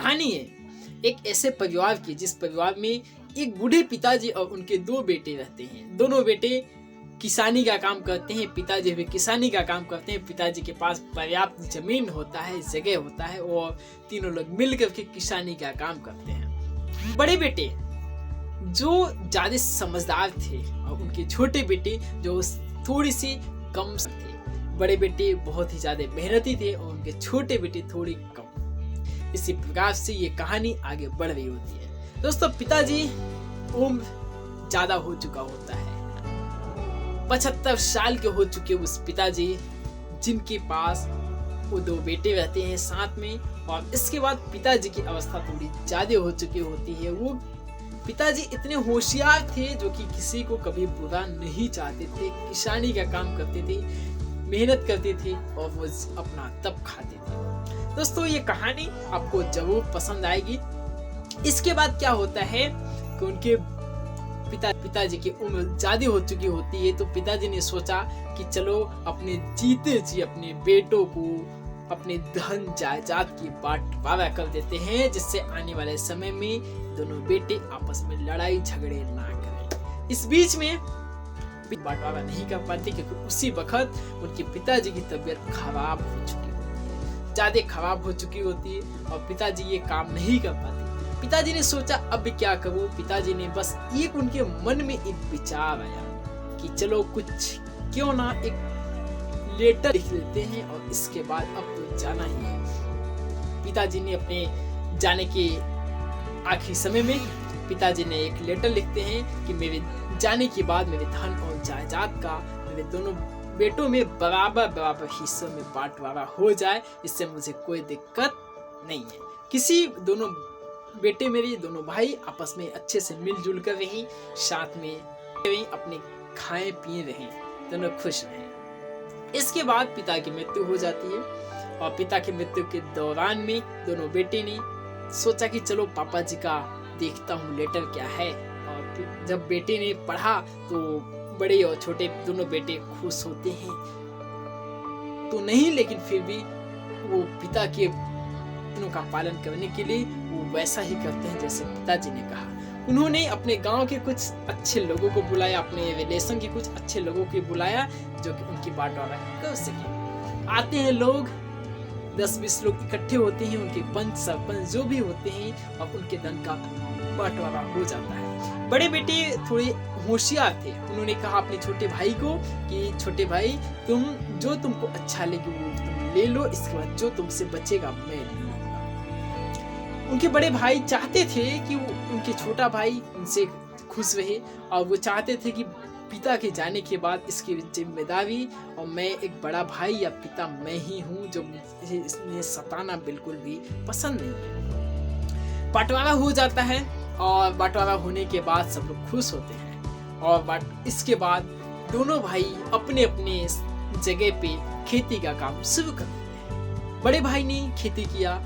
कहानी है एक ऐसे परिवार की जिस परिवार में एक बूढ़े पिताजी और उनके 2 बेटे रहते हैं। दोनों बेटे किसानी का काम करते हैं, पिताजी भी किसानी का काम करते हैं। पिताजी के पास पर्याप्त जमीन होता है, जगह होता है और तीनों लोग मिलकर के किसानी का काम करते हैं। बड़े बेटे जो ज्यादा समझदार थे और उनके छोटे बेटे जो थोड़ी सी कम थे। बड़े बेटे बहुत ही ज्यादा मेहनती थे और उनके छोटे बेटे थोड़ी कम। इसी प्रकार से ये कहानी आगे बढ़ रही होती है। दोस्तों, पिताजी उम्र ज्यादा हो चुका होता है, 75 साल के हो चुके उस पिताजी जिनके पास वो 2 बेटे रहते हैं साथ में। और इसके बाद पिताजी की अवस्था थोड़ी ज्यादा हो चुकी होती है। वो पिताजी इतने होशियार थे जो कि किसी को कभी बुरा नहीं चाहते थे, किसानी का काम करते थे, मेहनत करते थे और वो अपना तब खाते थे। दोस्तों, ये कहानी आपको जरूर पसंद आएगी। इसके बाद क्या होता है कि उनके पिताजी की उम्र ज्यादा हो चुकी होती है, तो पिताजी ने सोचा कि चलो अपने जीते जी अपने बेटों को अपने धन जायदाद की बांटवारा कर देते हैं, जिससे आने वाले समय में दोनों बेटे आपस में लड़ाई झगड़े ना करें। इस बीच में बांटवारा नहीं कर पाते क्योंकि उसी वक्त उनके पिताजी की तबीयत खराब हो चुकी होती है, ज्यादा खराब हो चुकी होती है और पिताजी ये काम नहीं कर पाते। पिताजी ने सोचा अब क्या करूं। पिताजी ने बस एक उनके मन में एक विचार आया कि चलो कुछ क्यों ना एक लेटर लिख लेते हैं और इसके बाद अब तो जाना ही है। पिताजी ने अपने जाने के आखिरी समय में पिताजी ने एक लेटर लिखते हैं कि मेरे जाने के बाद मेरे धन और जायदाद का मेरे दोनों बेटों में बराबर हिस्सों में बांटवारा हो जाए, इससे मुझे कोई दिक्कत नहीं है। किसी दोनों बेटे मेरे दोनों भाई आपस में अच्छे से मिलजुल कर रही, साथ में अपने खाए पिए रहे, दोनों खुश रहे। इसके बाद पिता की मृत्यु हो जाती है और पिता की मृत्यु के दौरान में दोनों बेटे ने सोचा कि चलो पापा जी का देखता हूँ लेटर क्या है। और जब बेटे ने पढ़ा तो बड़े और छोटे दोनों बेटे खुश होते हैं तो नहीं, लेकिन फिर भी वो पिता के का पालन करने के लिए वो वैसा ही करते हैं जैसे पिताजी ने कहा। उन्होंने अपने गांव के कुछ अच्छे लोगों को बुलाया, अपने रिलेशन के कुछ अच्छे लोगों को बुलाया जो कि उनकी बांटवारा कर सके। आते हैं लोग, 10-20 लोग इकट्ठे होते हैं, उनके पंच सरपंच जो भी होते हैं और उनके धन का बांटवारा हो जाता है। बड़े बेटे थोड़े होशियार थे, उन्होंने कहा अपने छोटे भाई को कि छोटे भाई तुम जो तुमको अच्छा लगे वो तुम ले लो, इसके बाद जो तुमसे बचेगा मैं लूंगा। उनके बड़े भाई चाहते थे कि उनके छोटा भाई उनसे खुश रहे और वो चाहते थे कि पिता के जाने के बाद इसकी जिम्मेदारी और मैं एक बड़ा भाई या पिता मैं ही हूँ, जो मुझे इसमें सताना बिल्कुल भी पसंद नहीं है। बंटवारा हो जाता है और बंटवारा होने के बाद सब लोग खुश होते हैं और इसके बाद दोनों भाई अपने अपने जगह पे खेती का काम शुरू कर देते हैं। बड़े भाई ने खेती किया,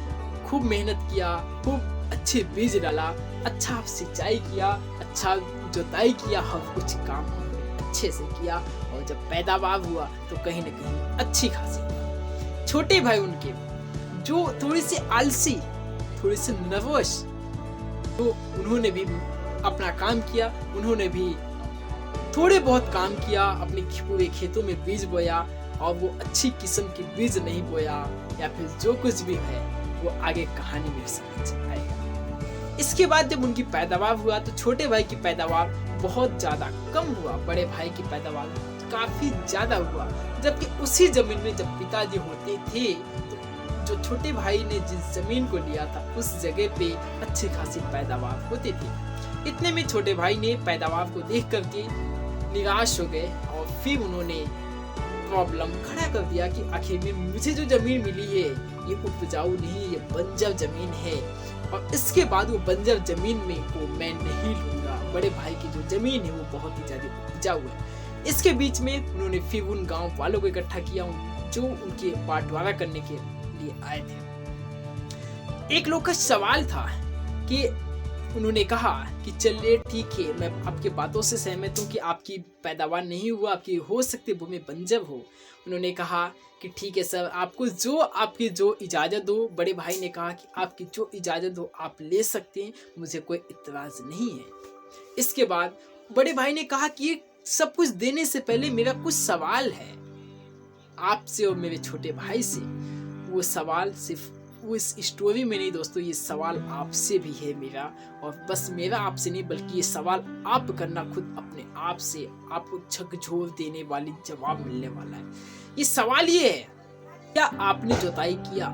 खूब मेहनत किया, खूब अच्छे बीज डाला, अच्छा सिंचाई किया, अच्छा जुताई किया, हर कुछ काम अच्छे से किया और जब पैदावार हुआ तो कहीं न कहीं अच्छी खासी। छोटे भाई उनके जो थोड़ी सी आलसी, थोड़ी सी नर्वस, तो उन्होंने भी अपना काम किया, उन्होंने भी थोड़े बहुत काम किया, अपने पूरे खेतों में बीज बोया और वो अच्छी किस्म की बीज नहीं बोया या फिर जो कुछ भी है वो आगे कहानी में समझ आएगा। इसके बाद जब उनकी पैदावार हुआ तो छोटे भाई की पैदावार बहुत ज्यादा कम हुआ, बड़े भाई की पैदावार काफी ज्यादा हुआ। जबकि उसी जमीन में जब पिताजी होते थे तो जो छोटे भाई ने जिस जमीन को लिया था उस जगह पे अच्छी खासी पैदावार होती थी। इतने में छोटे भाई ने पैदावार को देख करके निराश हो गए और फिर उन्होंने प्रॉब्लम खड़ा कर दिया कि आखिर में मुझे जो जमीन मिली है ये उपजाऊ नहीं, ये बंजर जमीन है और इसके बाद वो बंजर जमीन में को मैं नहीं लूंगा। बड़े भाई की जो जमीन है वो बहुत ही ज्यादा उपजाऊ है। इसके बीच में उन्होंने फिर उन गांव वालों को इकट्ठा किया जो उनके बंटवारा करने के लिए आए थे। एक लोग का सवाल था कि उन्होंने कहा कि चलिए ठीक है, मैं आपकी बातों से सहमत हूँ कि आपकी पैदावार नहीं हुआ, आपकी हो सकती भूमि बंजर हो। उन्होंने कहा कि ठीक है सर, आपकी जो इजाज़त हो। बड़े भाई ने कहा कि आपकी जो इजाज़त हो आप ले सकते हैं, मुझे कोई इतराज़ नहीं है। इसके बाद बड़े भाई ने कहा कि ये सब कुछ देने से पहले मेरा कुछ सवाल है आपसे और मेरे छोटे भाई से। वो सवाल सिर्फ वो इस स्टोरी में नहीं दोस्तों, ये सवाल आपसे भी है मेरा, और बस मेरा आपसे नहीं बल्कि ये सवाल आप करना खुद अपने आप से, आपको झकझोर देने वाली जवाब मिलने वाला है। ये सवाल ये है, क्या आपने जुताई किया?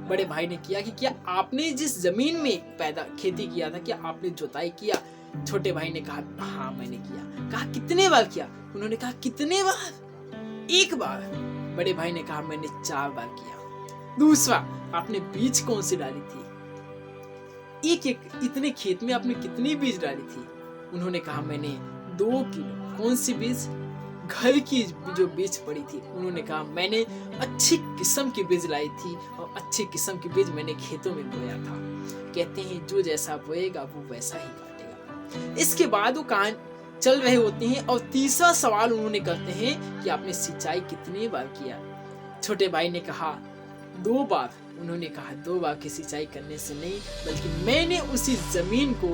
बड़े भाई ने किया कि क्या आपने जिस जमीन में खेती किया था, क्या आपने जुताई किया? छोटे भाई ने कहा हाँ मैंने किया। कहा कितने बार किया? उन्होंने कहा कितने बार? 1 बार। बड़े भाई ने कहा मैंने 4 बार किया। दूसरा, आपने बीज कौन सी डाली थी? एक इतने खेत में आपने कितनी बीज डाली थी? उन्होंने कहा मैंने 2 किलो। कौन सी बीज? घर की जो बीज पड़ी थी। उन्होंने कहा मैंने अच्छी किस्म की बीज लाई थी और अच्छी किस्म की बीज मैंने खेतों में बोया था। कहते हैं जो जैसा बोएगा वो वैसा ही काटेगा। इसके बाद वो कान चल रहे होते हैं और तीसरा सवाल उन्होंने करते हैं कि आपने सिंचाई कितनी बार किया? छोटे भाई ने कहा 2 बार। उन्होंने कहा 2 बार की सिंचाई करने से नहीं, बल्कि मैंने उसी जमीन को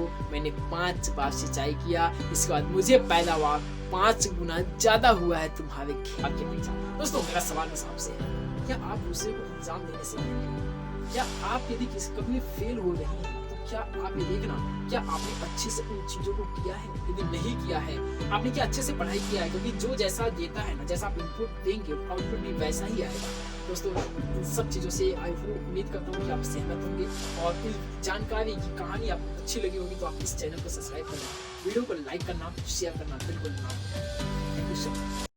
5 बार सिंचाई किया। इसके बाद मुझे पैदावार 5 गुना ज्यादा हुआ है तुम्हारे खेत के पीछे। दोस्तों मेरा सवाल बस आपसे है, क्या आप दूसरे को एग्जाम देने से पहले, क्या आप यदि किसी कभी फेल हो रही हैं तो क्या आप ये देखना क्या आपने अच्छे से उन चीजों को किया है? यदि नहीं किया है, आपने क्या अच्छे से पढ़ाई किया है? क्योंकि जो जैसा देता है ना, जैसा आप इनपुट देंगे आउटपुट भी वैसा ही आएगा। दोस्तों इन सब चीज़ों से आई उम्मीद करता हूँ कि आप सहमत होंगे, और इस जानकारी की कहानी आपको अच्छी लगी होगी तो आप इस चैनल को सब्सक्राइब करना, वीडियो को लाइक करना, शेयर करना बिल्कुल ना भूलें। Thank you so much.